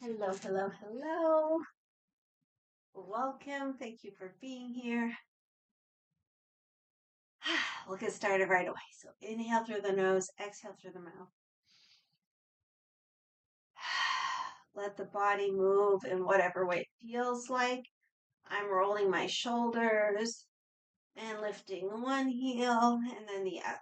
Hello, hello, hello. Welcome. Thank you for being here. We'll get started right away. So inhale through the nose, exhale through the mouth. Let the body move in whatever way it feels like. I'm rolling my shoulders and lifting one heel and then the other.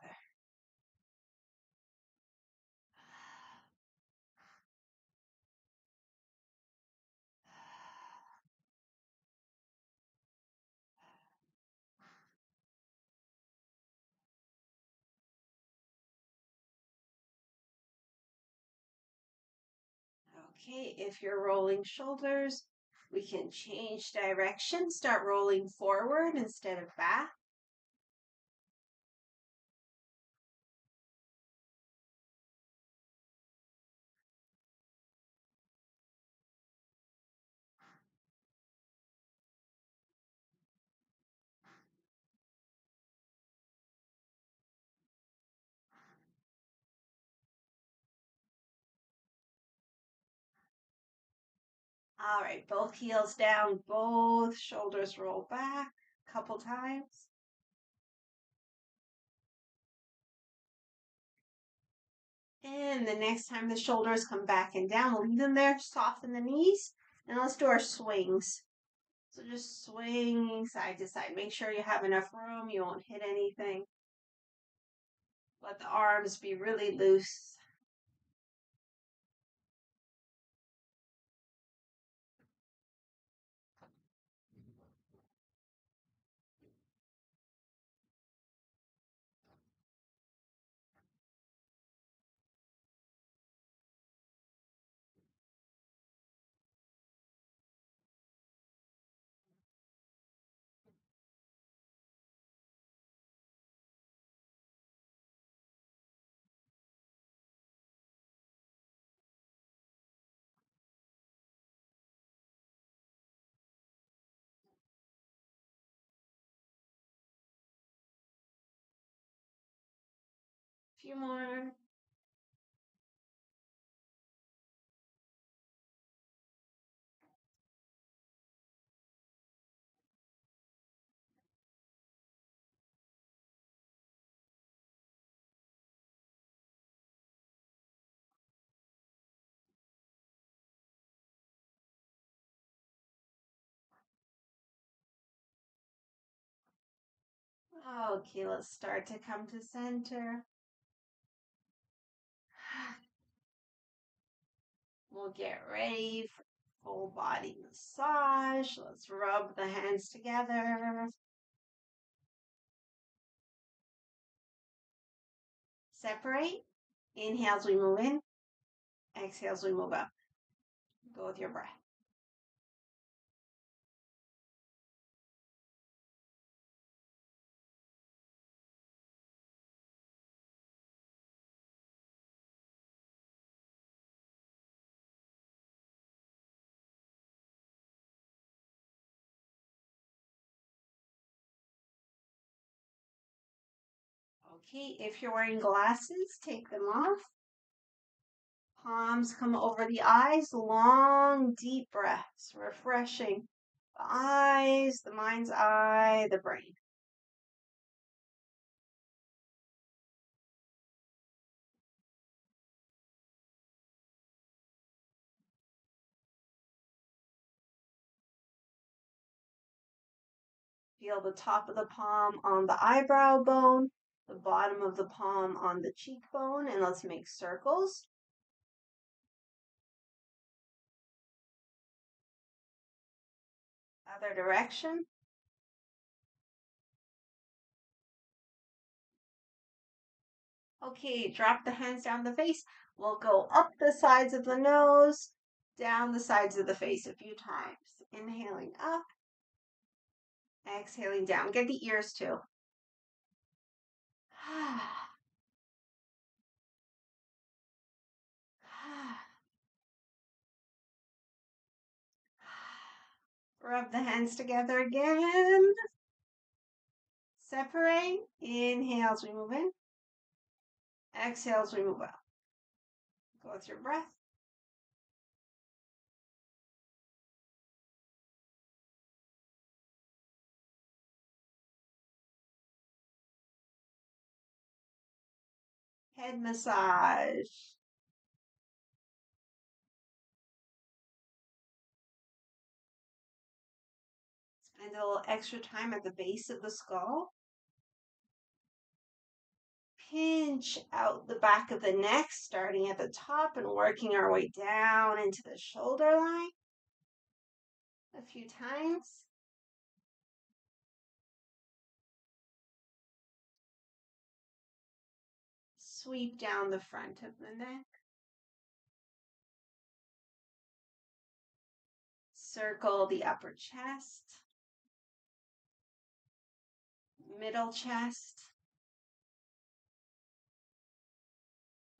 Okay, if you're rolling shoulders, we can change direction. Start rolling forward instead of back. All right, both heels down, both shoulders roll back a couple times. And the next time the shoulders come back and down, we'll leave them there, soften the knees, and let's do our swings. So just swinging side to side. Make sure you have enough room, you won't hit anything. Let the arms be really loose. A few more. Okay, let's start to come to center. We'll get ready for full body massage. Let's rub the hands together. Separate. Inhales, we move in. Exhales, we move up. Go with your breath. Okay, if you're wearing glasses, take them off. Palms come over the eyes, long, deep breaths, refreshing the eyes, the mind's eye, the brain. Feel the top of the palm on the eyebrow bone, the bottom of the palm on the cheekbone, and let's make circles. Other direction. Okay, drop the hands down the face. We'll go up the sides of the nose, down the sides of the face a few times. Inhaling up, exhaling down. Get the ears too. Rub the hands together again. Separate. Inhales, we move in. Exhales, we move out. Go with your breath. Head massage. Spend a little extra time at the base of the skull. Pinch out the back of the neck, starting at the top and working our way down into the shoulder line. A few times. Sweep down the front of the neck. Circle the upper chest, middle chest,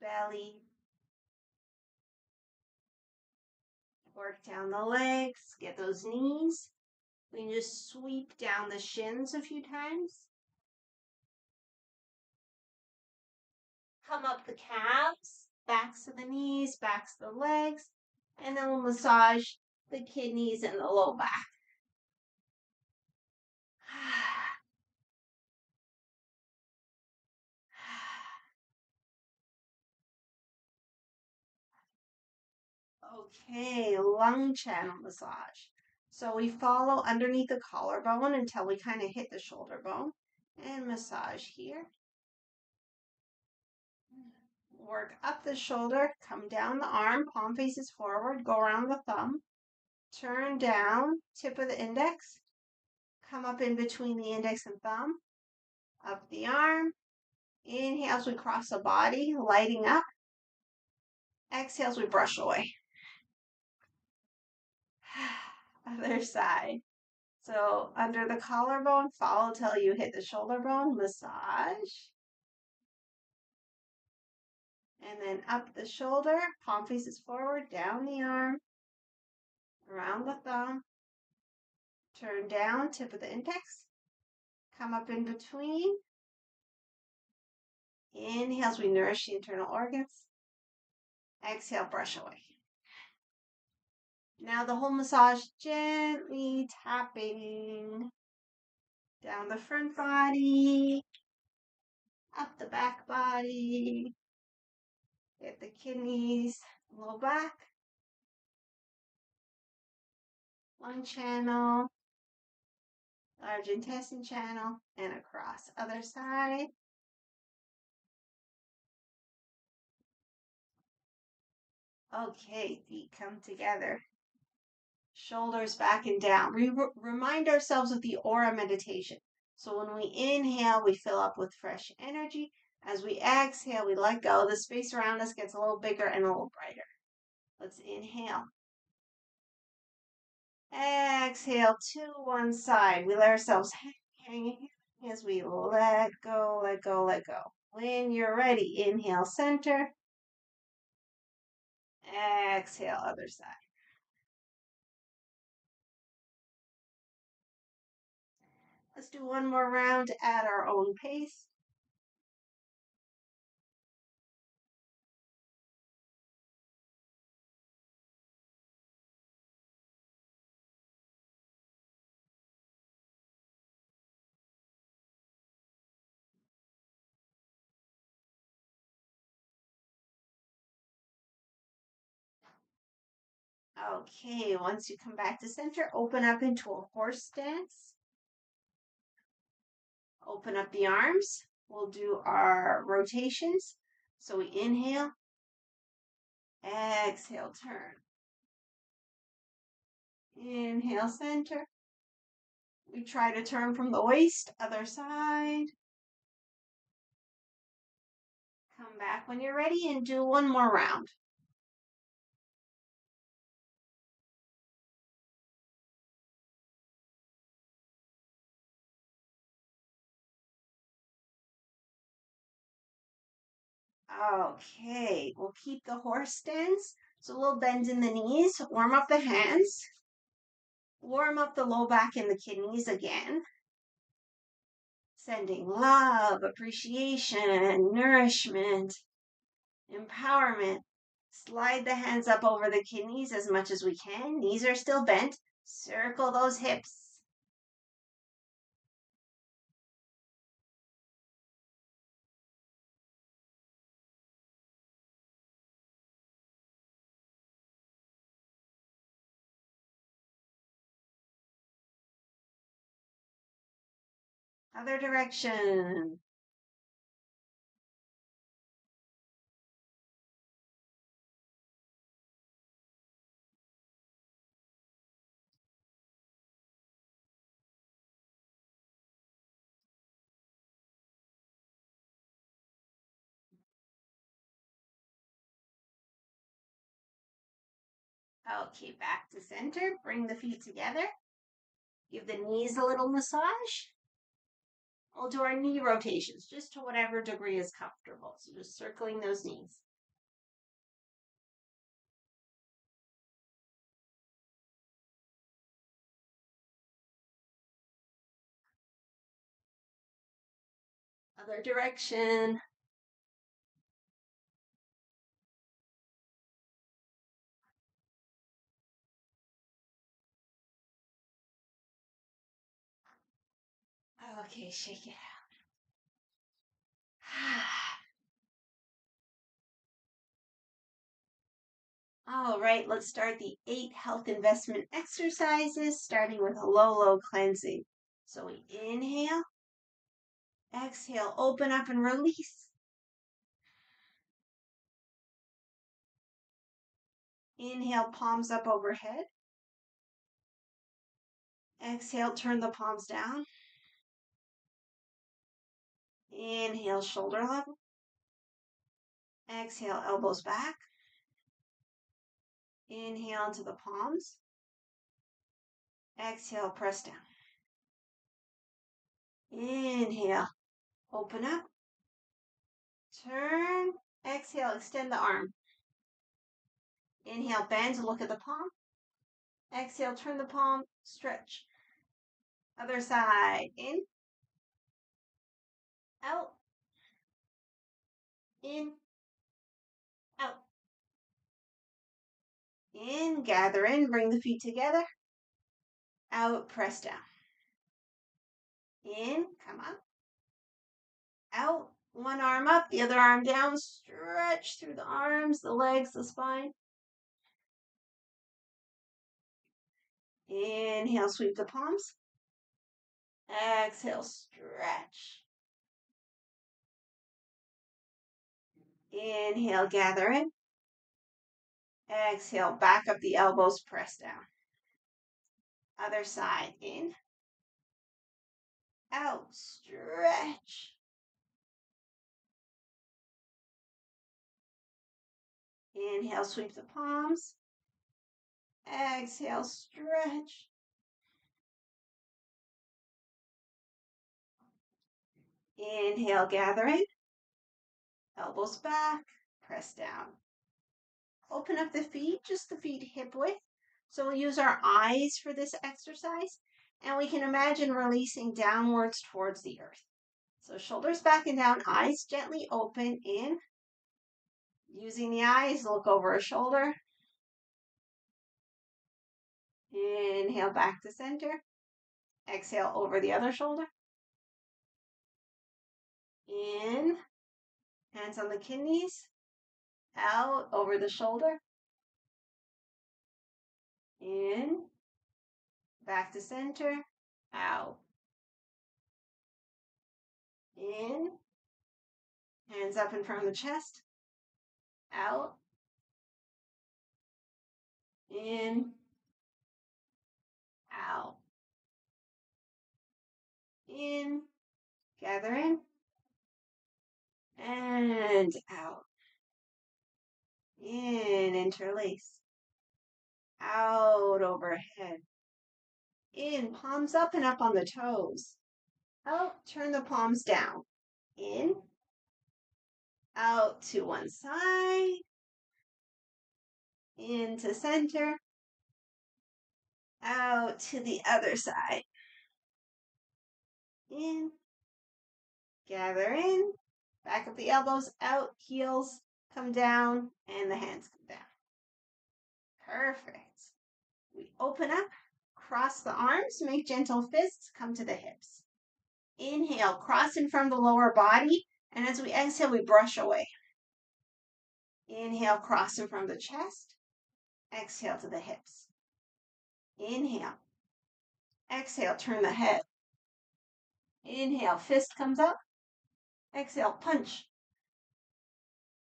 belly. Work down the legs, get those knees. We can just sweep down the shins a few times. Come up the calves, backs of the knees, backs of the legs, and then we'll massage the kidneys and the low back. Okay, lung channel massage. So we follow underneath the collarbone until we kind of hit the shoulder bone and massage here. Work up the shoulder, come down the arm, palm faces forward, go around the thumb, turn down, tip of the index, come up in between the index and thumb, up the arm. Inhale as we cross the body, lighting up. Exhale as we brush away. Other side. So under the collarbone, follow till you hit the shoulder bone, massage. And then up the shoulder, palm faces forward, down the arm, around the thumb. Turn down, tip of the index. Come up in between. Inhale as we nourish the internal organs. Exhale, brush away. Now the whole massage, gently tapping down the front body, up the back body, get the kidneys, low back, lung channel, large intestine channel, and across. Other side. Okay, feet come together. Shoulders back and down. We remind ourselves of the aura meditation. So when we inhale, we fill up with fresh energy. As we exhale, we let go. The space around us gets a little bigger and a little brighter. Let's inhale. Exhale to one side. We let ourselves hang as we let go, let go, let go. When you're ready, inhale center. Exhale other side. Let's do one more round at our own pace. Okay, once you come back to center, open up into a horse stance. Open up the arms. We'll do our rotations. So we inhale, exhale, turn. Inhale, center. We try to turn from the waist, other side. Come back when you're ready and do one more round. Okay, we'll keep the horse stance. So a little bend in the knees, warm up the hands. Warm up the low back and the kidneys again. Sending love, appreciation, nourishment, empowerment. Slide the hands up over the kidneys as much as we can. Knees are still bent. Circle those hips. Other direction. Okay, back to center. Bring the feet together. Give the knees a little massage. We'll do our knee rotations just to whatever degree is comfortable. So just circling those knees. Other direction. Okay, shake it out. All right, let's start the 8 health investment exercises, starting with a low cleansing. So we inhale, exhale, open up and release. Inhale, palms up overhead. Exhale, turn the palms down. Inhale, shoulder level. Exhale, elbows back. Inhale into the palms. Exhale, press down. Inhale, open up. Turn. Exhale, extend the arm. Inhale, bend, look at the palm. Exhale, turn the palm, stretch. Other side, in, out, in, out. In, gather in, bring the feet together. Out, press down. In, come on. Out, one arm up, the other arm down. Stretch through the arms, the legs, the spine. Inhale, sweep the palms. Exhale, stretch. Inhale, gather in. Exhale, back up the elbows, press down. Other side, in, out, stretch. Inhale, sweep the palms. Exhale, stretch. Inhale, gather in. Elbows back, press down. Open up the feet, just the feet hip width. So we'll use our eyes for this exercise. And we can imagine releasing downwards towards the earth. So shoulders back and down, eyes gently open in. Using the eyes, look over a shoulder. Inhale back to center. Exhale over the other shoulder. In. Hands on the kidneys. Out over the shoulder. In. Back to center. Out. In. Hands up in front of the chest. Out. In. Out. In. Gather in. And out. In. Interlace. Out overhead. In. Palms up and up on the toes. Out. Turn the palms down. In. Out to one side. Into center. Out to the other side. In. Gather in. Back up the elbows, out, heels come down, and the hands come down. Perfect. We open up, cross the arms, make gentle fists, come to the hips. Inhale, cross in front of the lower body, and as we exhale, we brush away. Inhale, cross in front of the chest. Exhale to the hips. Inhale. Exhale, turn the head. Inhale, fist comes up. Exhale, punch.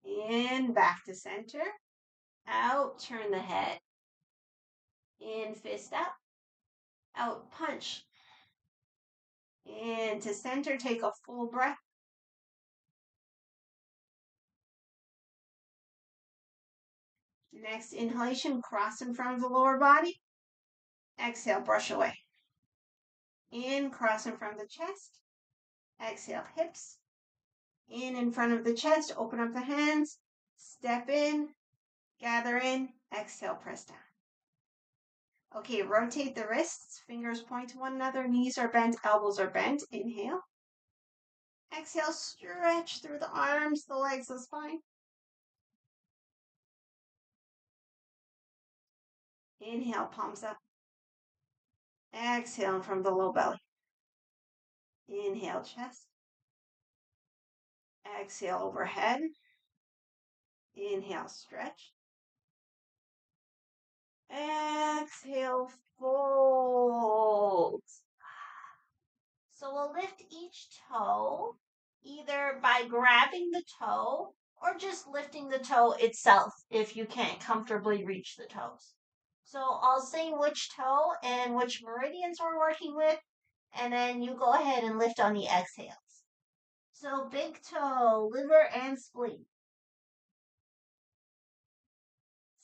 In, back to center. Out, turn the head. In, fist up. Out, punch. In to center, take a full breath. Next inhalation, cross in front of the lower body. Exhale, brush away. In, cross in front of the chest. Exhale, hips. In front of the chest, open up the hands. Step in, gather in. Exhale, press down. Okay, rotate the wrists. Fingers point to one another. Knees are bent, elbows are bent. Inhale. Exhale, stretch through the arms, the legs, the spine. Inhale, palms up. Exhale from the low belly. Inhale, chest. Exhale, overhead. Inhale, stretch. Exhale, fold. So we'll lift each toe, either by grabbing the toe or just lifting the toe itself if you can't comfortably reach the toes. So I'll say which toe and which meridians we're working with, and then you go ahead and lift on the exhales. So big toe, liver and spleen.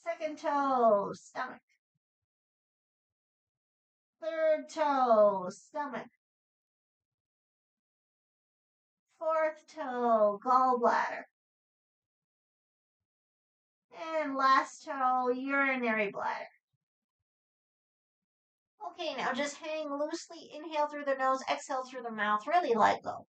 Second toe, stomach. Third toe, stomach. Fourth toe, gallbladder. And last toe, urinary bladder. Okay, now just hang loosely. Inhale through the nose, exhale through the mouth. Really let go.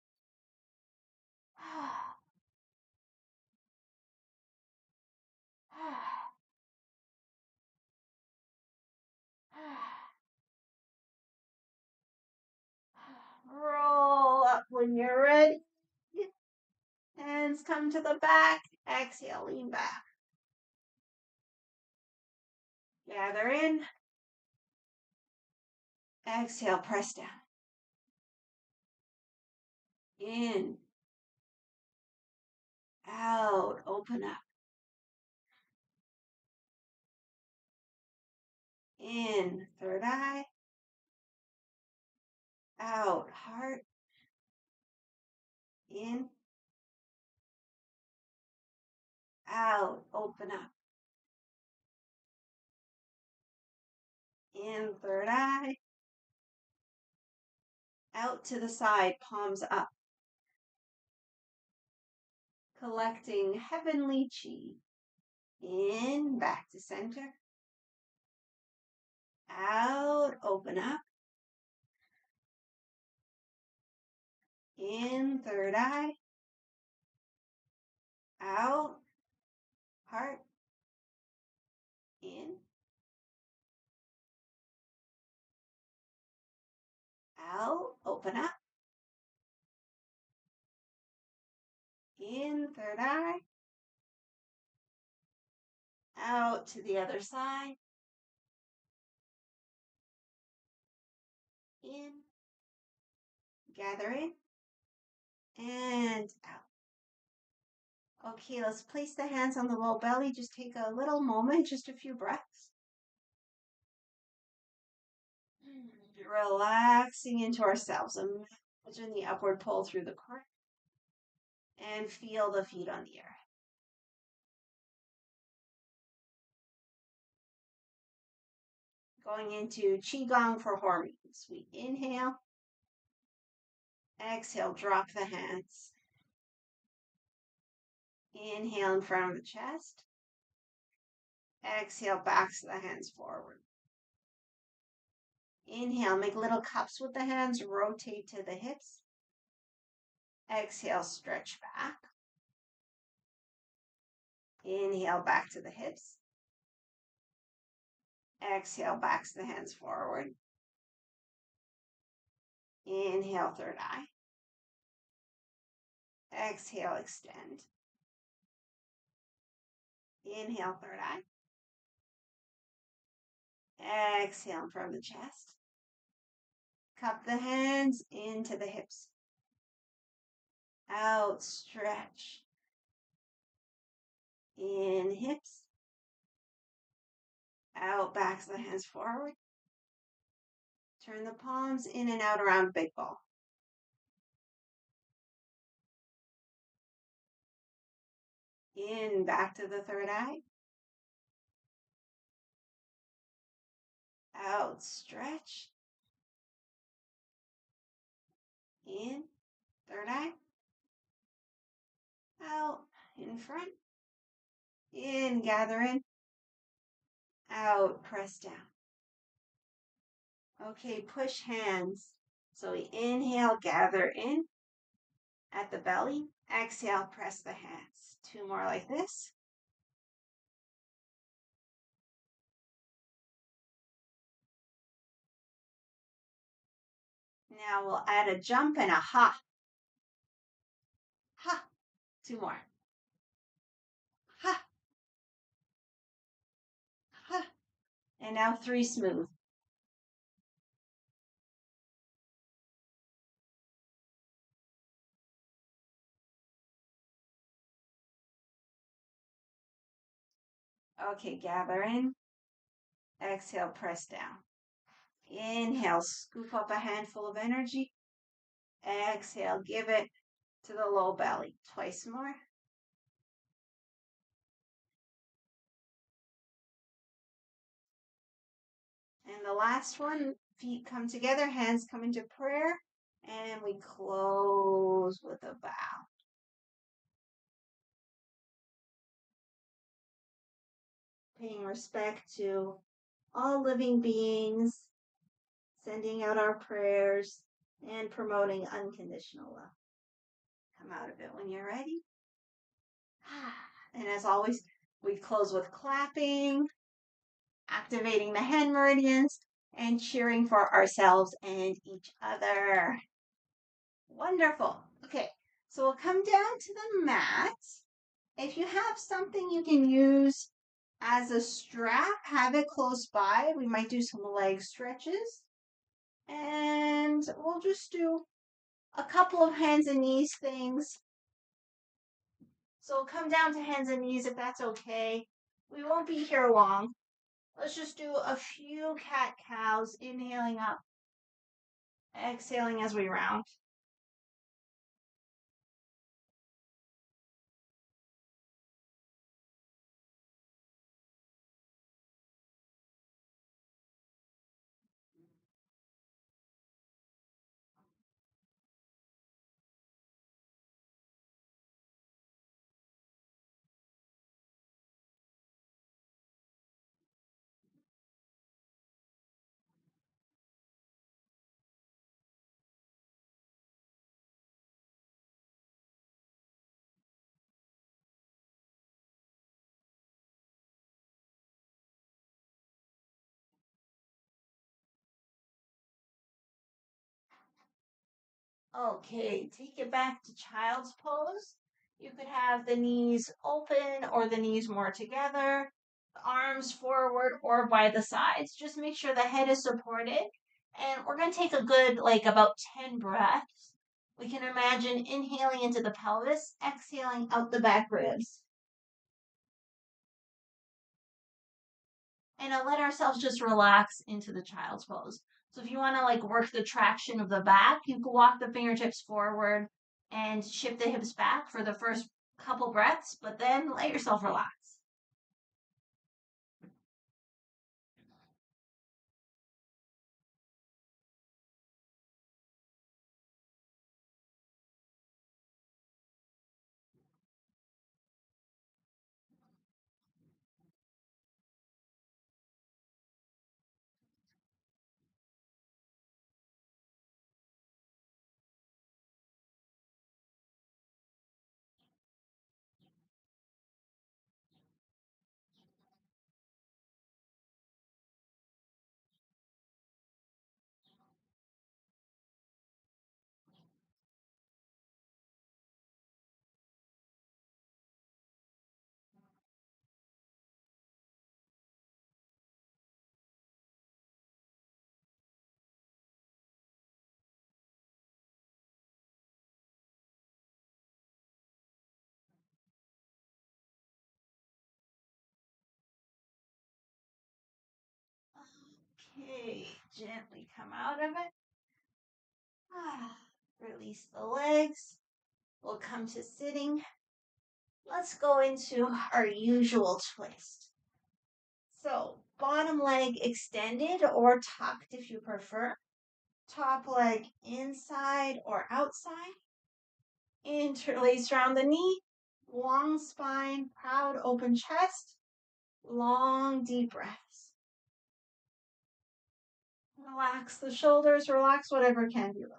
Roll up when you're ready. Hands come to the back. Exhale, lean back. Gather in. Exhale, press down. In. Out. Open up. In. Third eye. Out. Heart. In. Out. Open up. In. Third eye. Out to the side. Palms up. Collecting heavenly chi. In. Back to center. Out. Open up. In. Third eye. Out. Heart. In. Out. Open up. In. Third eye. Out to the other side. In. Gather in. And out. Okay, let's place the hands on the low belly. Just take a little moment, just a few breaths. Relaxing into ourselves. Imagine the upward pull through the core. And feel the feet on the earth. Going into Qi Gong for hormones. We inhale. Exhale, drop the hands. Inhale in front of the chest. Exhale, backs the hands forward. Inhale, make little cups with the hands, rotate to the hips. Exhale, stretch back. Inhale, back to the hips. Exhale, backs the hands forward. Inhale, third eye. Exhale, extend. Inhale, third eye. Exhale in front of the chest. Cup the hands into the hips. Out, stretch. In, hips. Out, backs of the hands forward. Turn the palms in and out around big ball. In, back to the third eye. Out, stretch. In, third eye. Out, in front. In, gather in. Out, press down. Okay, push hands. So we inhale, gather in at the belly. Exhale, press the hands. 2 more like this. Now we'll add a jump and a ha. Ha. 2 more. Ha. Ha. And now 3 smooth. Okay, gather in. Exhale, press down. Inhale, scoop up a handful of energy. Exhale, give it to the low belly. Twice more. And the last one, feet come together, hands come into prayer, and we close with a bow. Paying respect to all living beings, sending out our prayers, and promoting unconditional love. Come out of it when you're ready. And as always, we close with clapping, activating the hand meridians, and cheering for ourselves and each other. Wonderful. Okay, so we'll come down to the mat. If you have something you can use as a strap, have it close by. We might do some leg stretches. And we'll just do a couple of hands and knees things. So we'll come down to hands and knees if that's okay. We won't be here long. Let's just do a few cat-cows, inhaling up, exhaling as we round. Okay, take it back to child's pose. You could have the knees open or the knees more together, arms forward or by the sides. Just make sure the head is supported. And we're going to take a good, about 10 breaths. We can imagine inhaling into the pelvis, exhaling out the back ribs. And let ourselves just relax into the child's pose. So if you want to work the traction of the back, you can walk the fingertips forward and shift the hips back for the first couple breaths, but then let yourself relax. Okay, gently come out of it. Release the legs. We'll come to sitting. Let's go into our usual twist. So, bottom leg extended or tucked if you prefer. Top leg inside or outside. Interlace around the knee. Long spine, proud open chest. Long deep breaths. Relax the shoulders, relax whatever can be relaxed.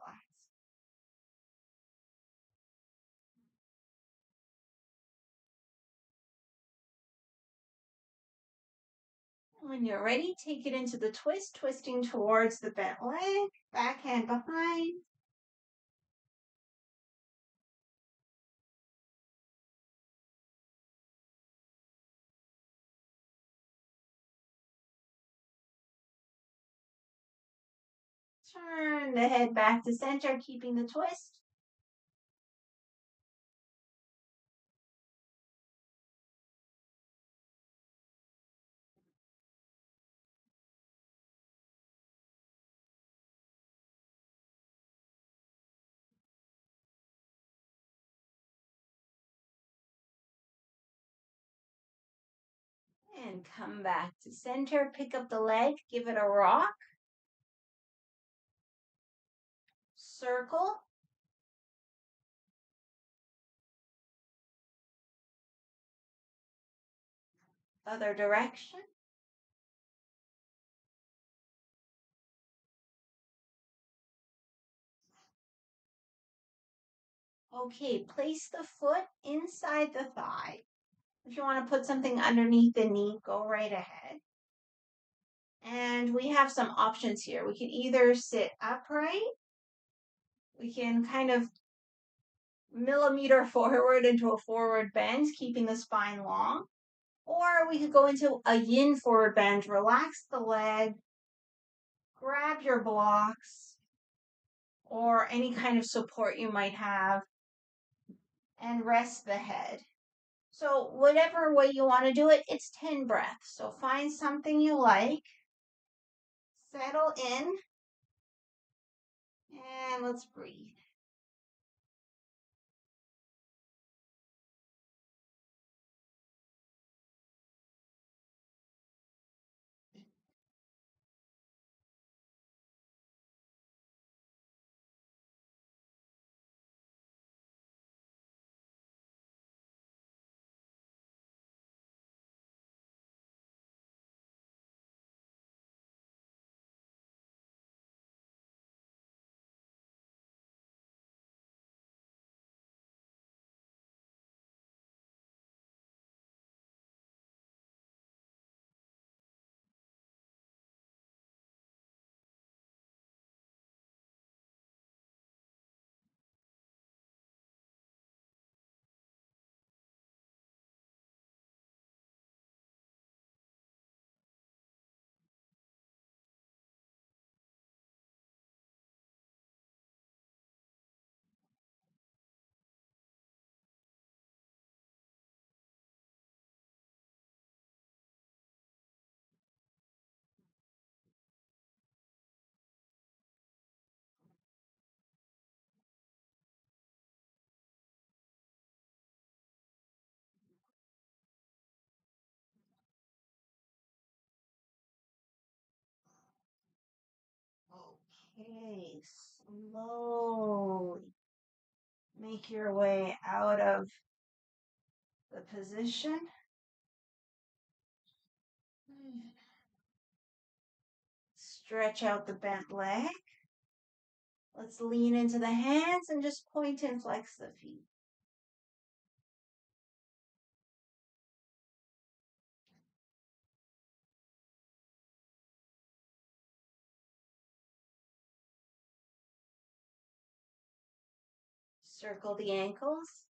When you're ready, take it into the twist, twisting towards the bent leg, back hand behind. Turn the head back to center, keeping the twist. And come back to center, pick up the leg, give it a rock. Circle. Other direction. Okay, place the foot inside the thigh. If you want to put something underneath the knee, go right ahead. And we have some options here. We can either sit upright. We can kind of millimeter forward into a forward bend, keeping the spine long. Or we could go into a yin forward bend, relax the leg, grab your blocks or any kind of support you might have, and rest the head. So whatever way you want to do it, it's 10 breaths. So find something you like, settle in, and let's breathe. Okay, slowly make your way out of the position. Stretch out the bent leg. Let's lean into the hands and just point and flex the feet. Circle the ankles.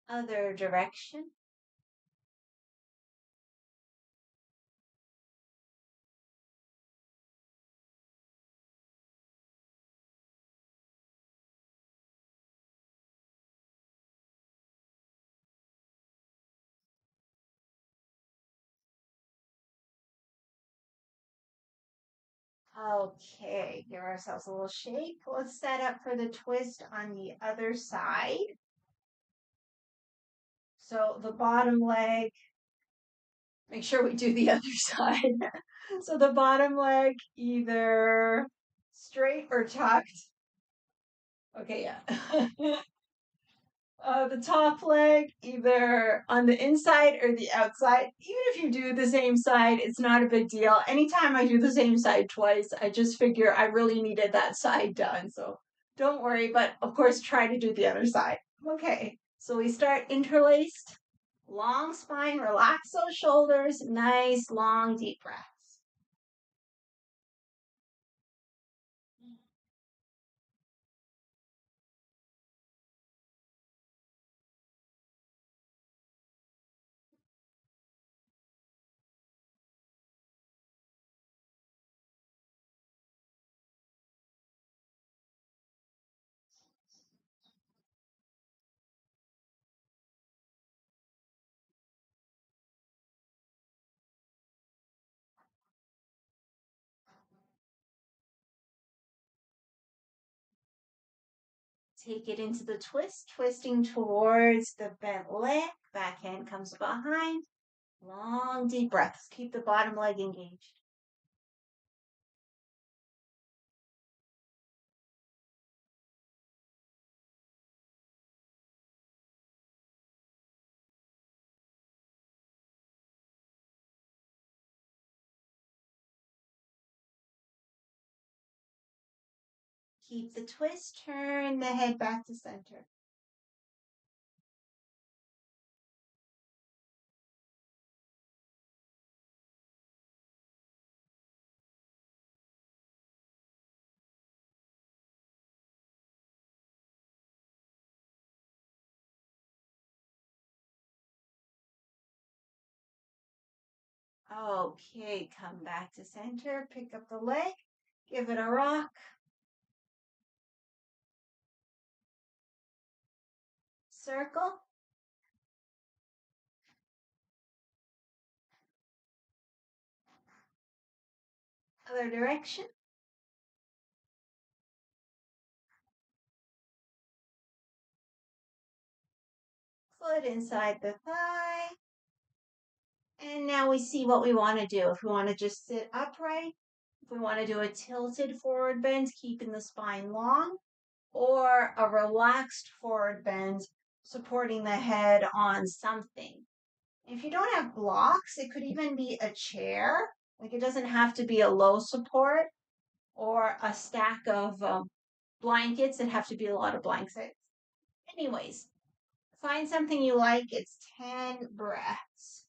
Other direction. Okay, give ourselves a little shake. Let's set up for the twist on the other side. So the bottom leg, make sure we do the other side. So the bottom leg either straight or tucked. Okay, yeah. The top leg either on the inside or the outside. Even if you do the same side, it's not a big deal. Anytime I do the same side twice, I just figure I really needed that side done. So don't worry, but of course, try to do the other side. Okay, so we start interlaced, long spine, relax those shoulders, nice, long, deep breaths. Take it into the twist, twisting towards the bent leg. Back hand comes behind. Long, deep breaths. Keep the bottom leg engaged. Keep the twist. Turn the head back to center. Okay, come back to center. Pick up the leg. Give it a rock. Circle. Other direction. Foot inside the thigh. And now we see what we want to do. If we want to just sit upright, if we want to do a tilted forward bend, keeping the spine long, or a relaxed forward bend, supporting the head on something. If you don't have blocks, it could even be a chair. Like it doesn't have to be a low support or a stack of blankets that have to be a lot of blankets. Anyways, find something you like. It's 10 breaths.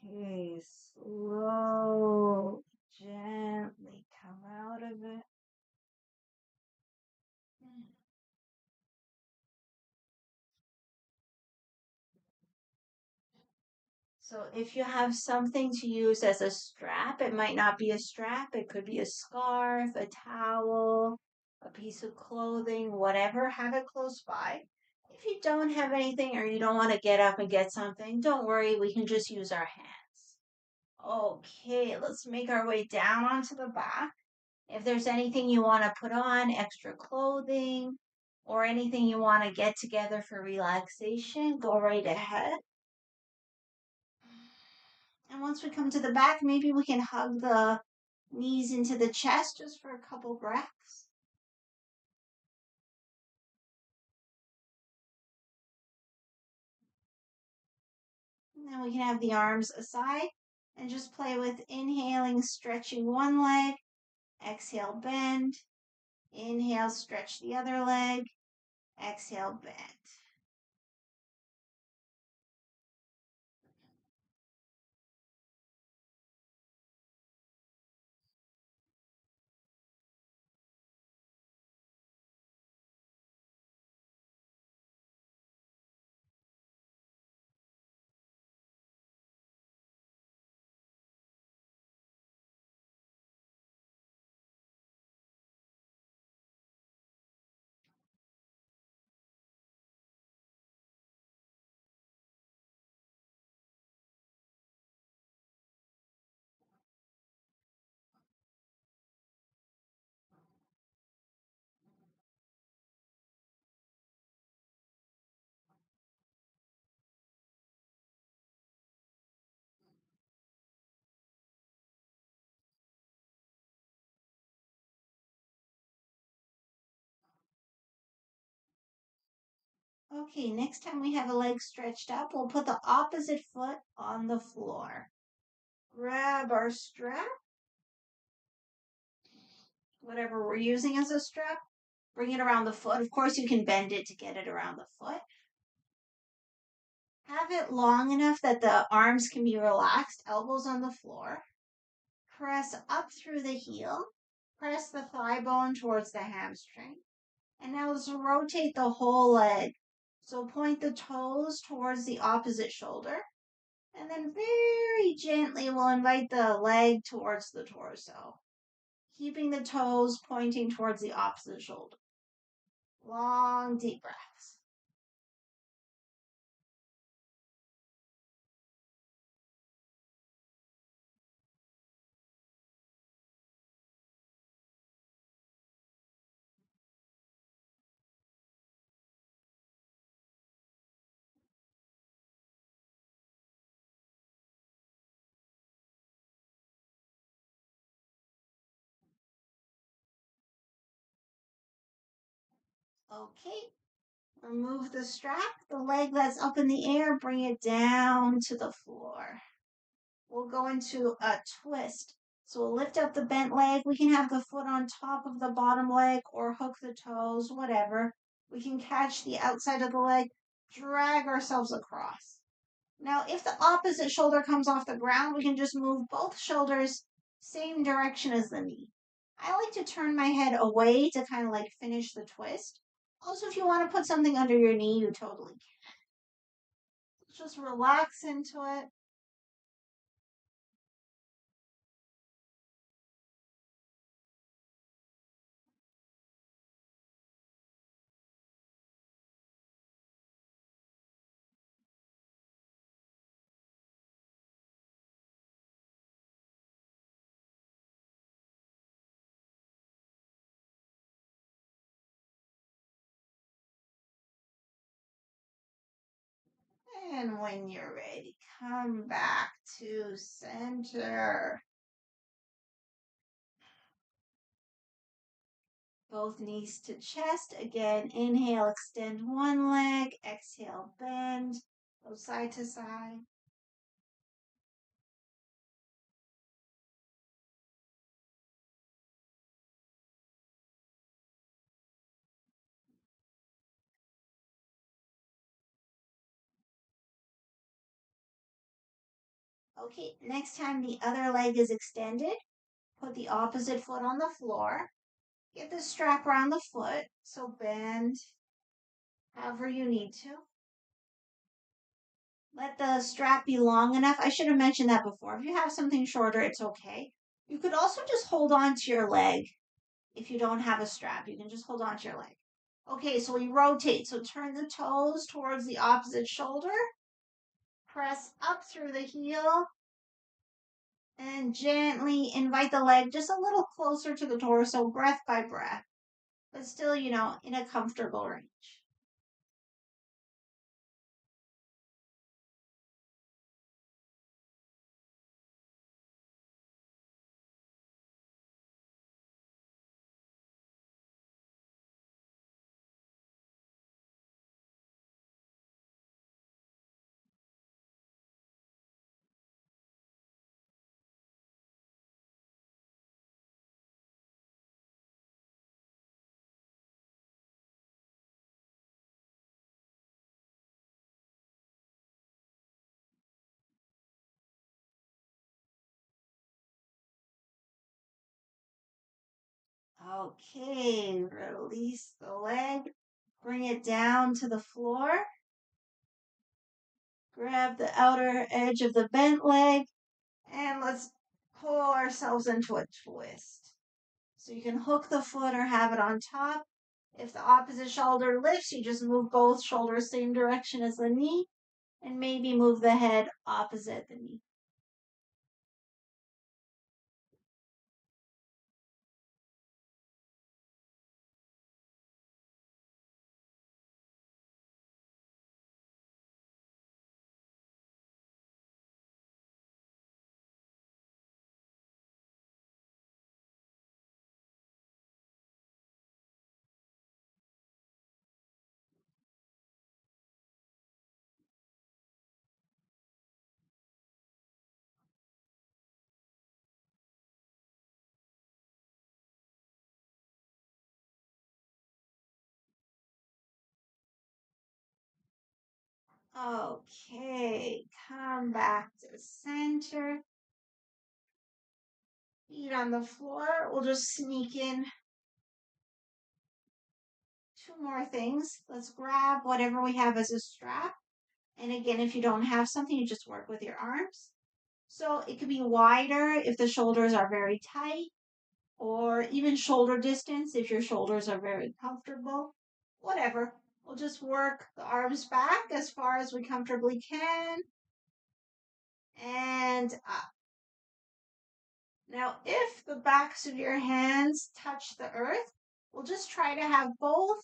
Okay, slow, gently come out of it. So if you have something to use as a strap, it might not be a strap. It could be a scarf, a towel, a piece of clothing, whatever. Have it close by. If you don't have anything or you don't want to get up and get something, don't worry. We can just use our hands. Okay, let's make our way down onto the back. If there's anything you want to put on, extra clothing, or anything you want to get together for relaxation, go right ahead. And once we come to the back, maybe we can hug the knees into the chest just for a couple breaths. And then we can have the arms aside and just play with inhaling, stretching one leg, exhale, bend, inhale, stretch the other leg, exhale, bend. Okay, next time we have a leg stretched up, we'll put the opposite foot on the floor. Grab our strap, whatever we're using as a strap, bring it around the foot. Of course, you can bend it to get it around the foot. Have it long enough that the arms can be relaxed, elbows on the floor. Press up through the heel. Press the thigh bone towards the hamstring. And now let's rotate the whole leg. So point the toes towards the opposite shoulder. And then very gently we'll invite the leg towards the torso, keeping the toes pointing towards the opposite shoulder. Long, deep breaths. Okay, remove the strap. The leg that's up in the air, bring it down to the floor. We'll go into a twist. So we'll lift up the bent leg. We can have the foot on top of the bottom leg or hook the toes, whatever. We can catch the outside of the leg, drag ourselves across. Now, if the opposite shoulder comes off the ground, we can just move both shoulders same direction as the knee. I like to turn my head away to kind of like finish the twist. Also, if you want to put something under your knee, you totally can. Just relax into it. And when you're ready, come back to center. Both knees to chest. Again, inhale, extend one leg. Exhale, bend. Go side to side. Okay, next time the other leg is extended, put the opposite foot on the floor. Get the strap around the foot, so bend however you need to. Let the strap be long enough. I should have mentioned that before. If you have something shorter, it's okay. You could also just hold on to your leg if you don't have a strap. You can just hold on to your leg. Okay, so we rotate. So turn the toes towards the opposite shoulder. Press up through the heel and gently invite the leg just a little closer to the torso, breath by breath, but still, in a comfortable range. Okay, release the leg, bring it down to the floor. Grab the outer edge of the bent leg, and let's pull ourselves into a twist. So you can hook the foot or have it on top. If the opposite shoulder lifts, you just move both shoulders same direction as the knee, and maybe move the head opposite the knee. Okay, come back to center. Feet on the floor. We'll just sneak in two more things. Let's grab whatever we have as a strap. And again, if you don't have something, you just work with your arms. So it could be wider if the shoulders are very tight, or even shoulder distance if your shoulders are very comfortable. Whatever. We'll just work the arms back as far as we comfortably can and up. Now, if the backs of your hands touch the earth, we'll just try to have both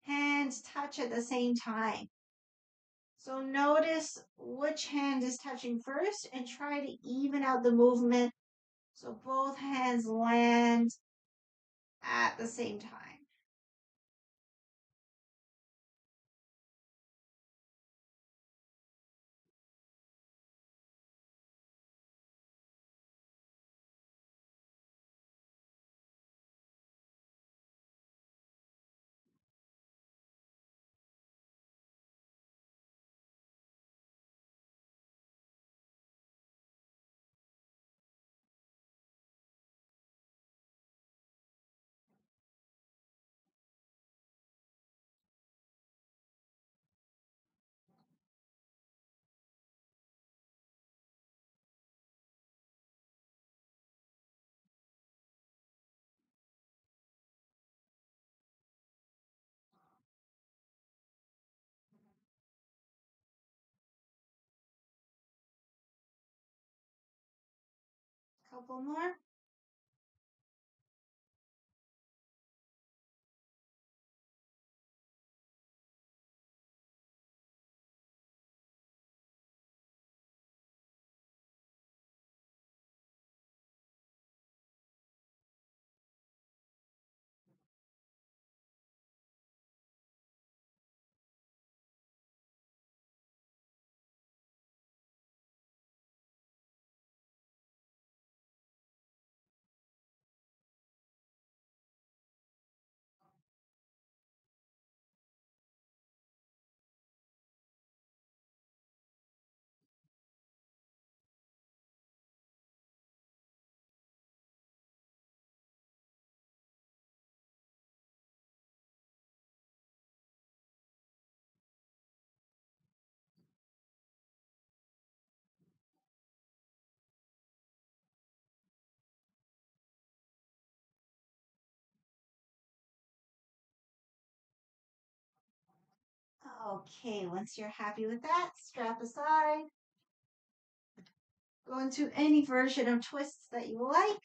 hands touch at the same time. So notice which hand is touching first and try to even out the movement so both hands land at the same time. Couple more. Okay, once you're happy with that, strap aside. Go into any version of twists that you like.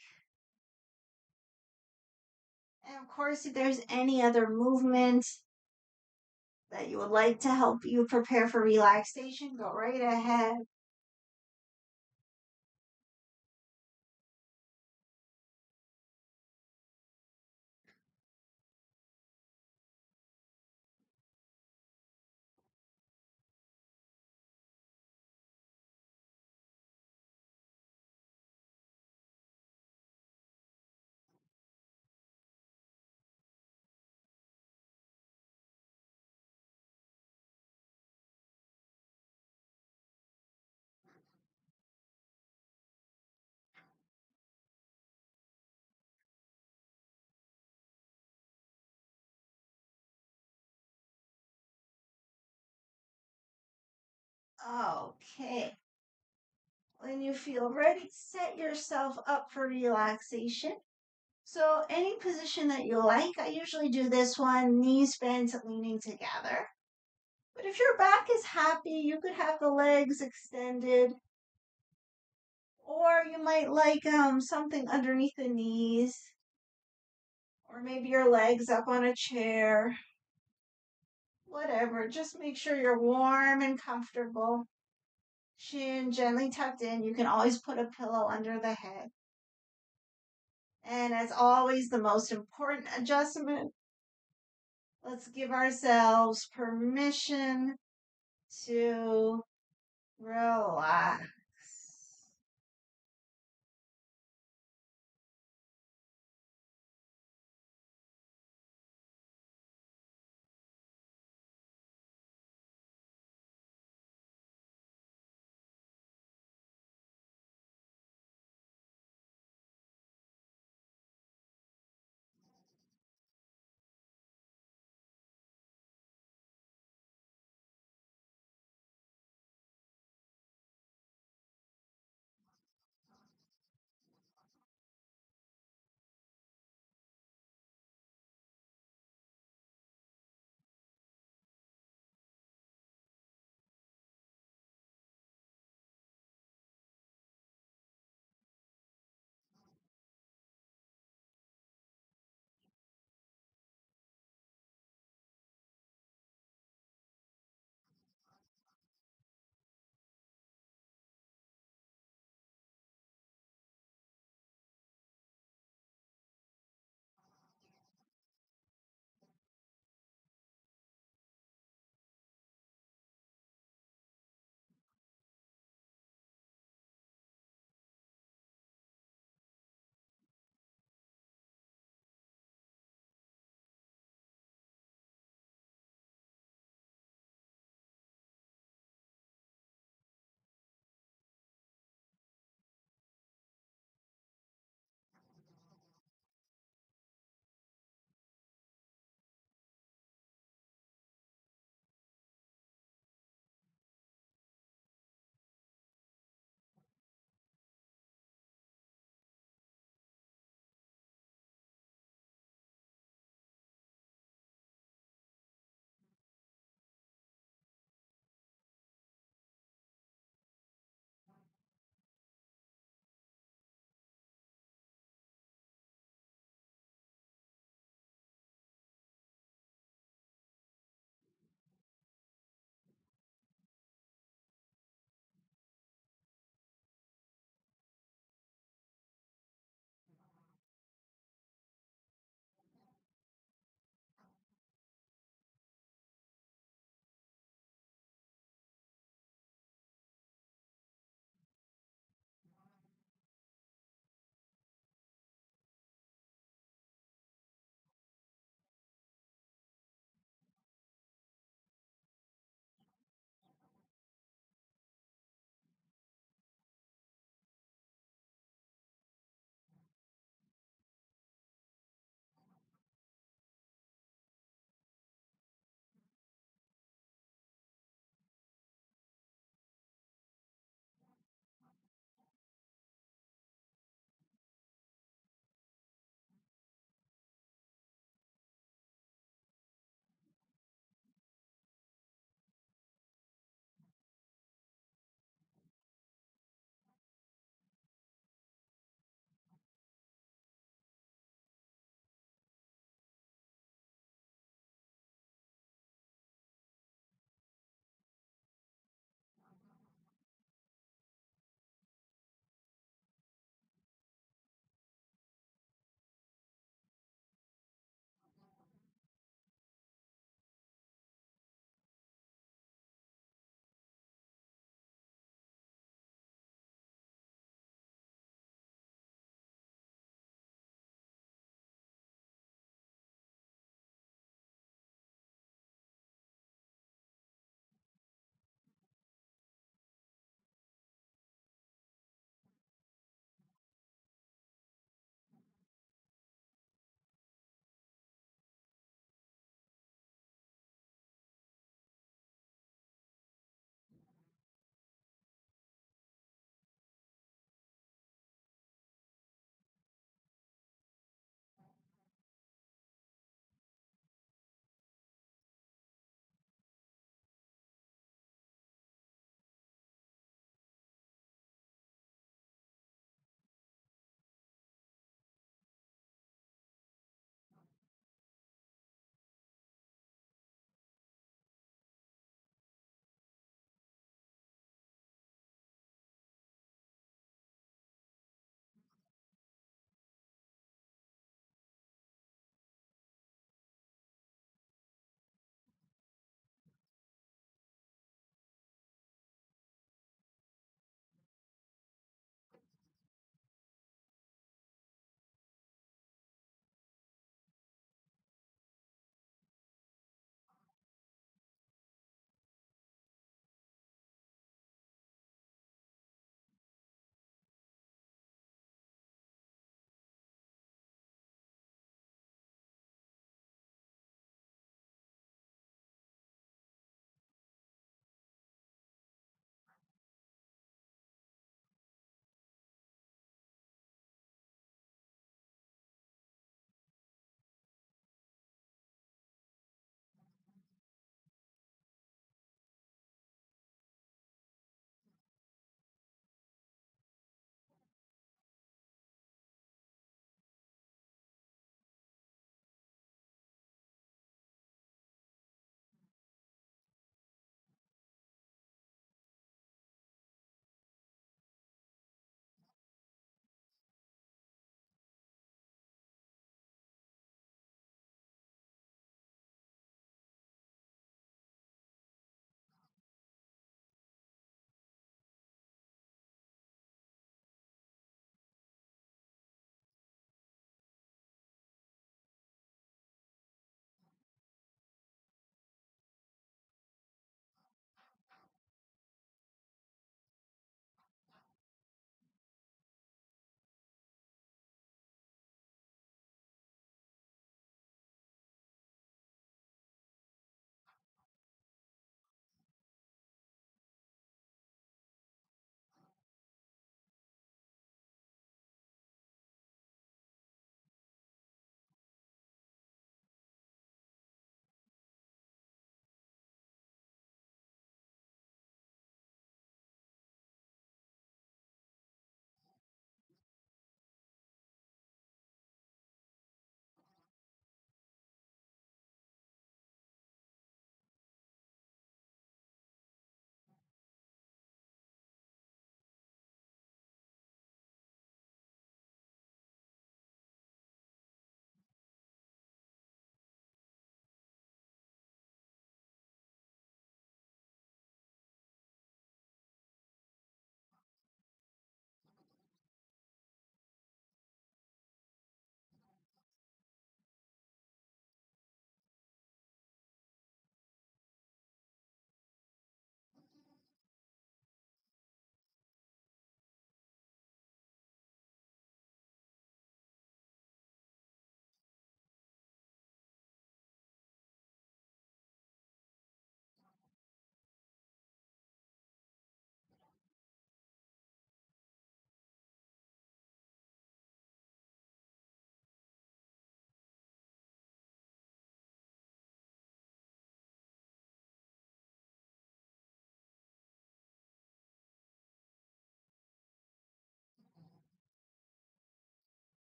And of course, if there's any other movement that you would like to help you prepare for relaxation, go right ahead. Okay. When you feel ready, set yourself up for relaxation. So, any position that you like, I usually do this one, knees bent, leaning together. But if your back is happy, you could have the legs extended, or you might like something underneath the knees, or maybe your legs up on a chair. Whatever, just make sure you're warm and comfortable. Chin gently tucked in. You can always put a pillow under the head. And as always, the most important adjustment, let's give ourselves permission to relax.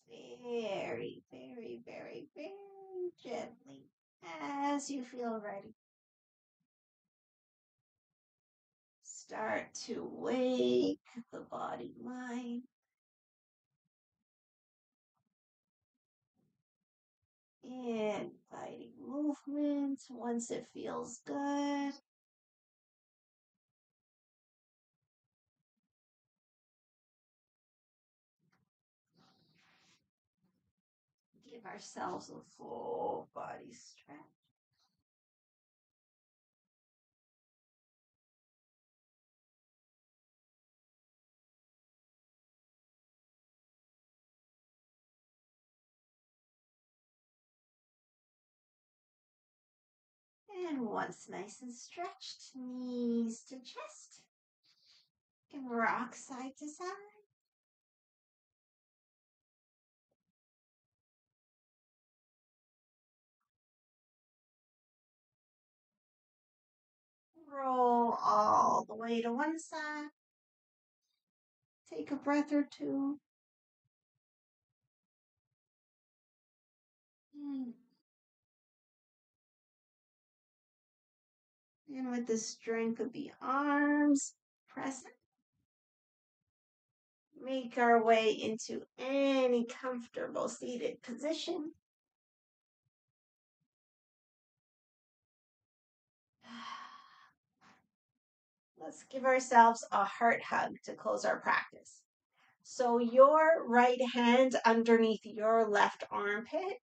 very, very, very, very gently as you feel ready. Start to wake the body mind. Inviting movement once it feels good. Give ourselves a full body stretch. And once nice and stretched, knees to chest. You can rock side to side. Roll all the way to one side. Take a breath or two. And with the strength of the arms present, make our way into any comfortable seated position. Let's give ourselves a heart hug to close our practice. So your right hand underneath your left armpit,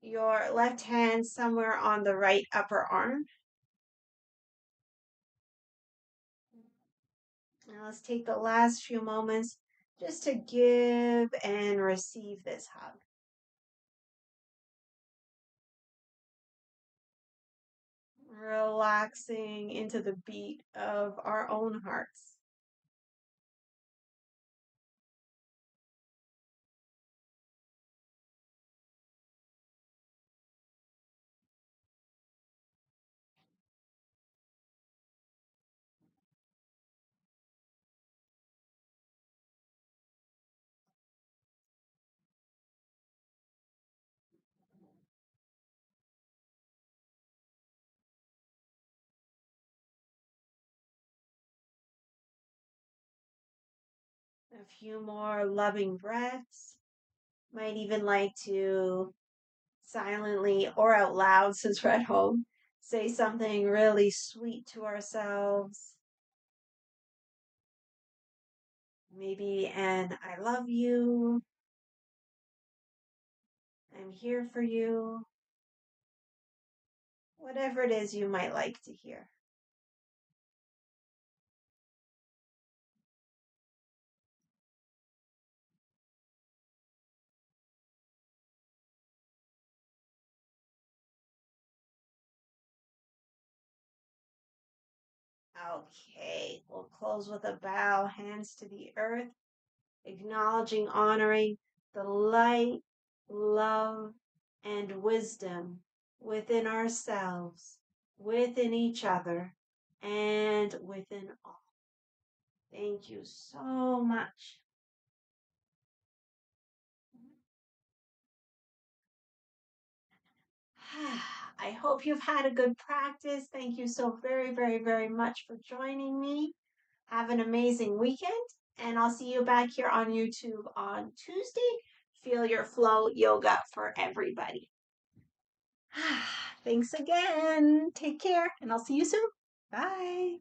your left hand somewhere on the right upper arm. Now let's take the last few moments just to give and receive this hug. Relaxing into the beat of our own hearts. A few more loving breaths. Might even like to silently or out loud, since we're at home, say something really sweet to ourselves. Maybe an I love you. I'm here for you. Whatever it is you might like to hear. Okay, we'll close with a bow, hands to the earth, acknowledging, honoring the light, love, and wisdom within ourselves, within each other, and within all. Thank you so much. I hope you've had a good practice. Thank you so very, very, very much for joining me. Have an amazing weekend, and I'll see you back here on YouTube on Tuesday. Feel your flow yoga for everybody. Thanks again. Take care, and I'll see you soon. Bye.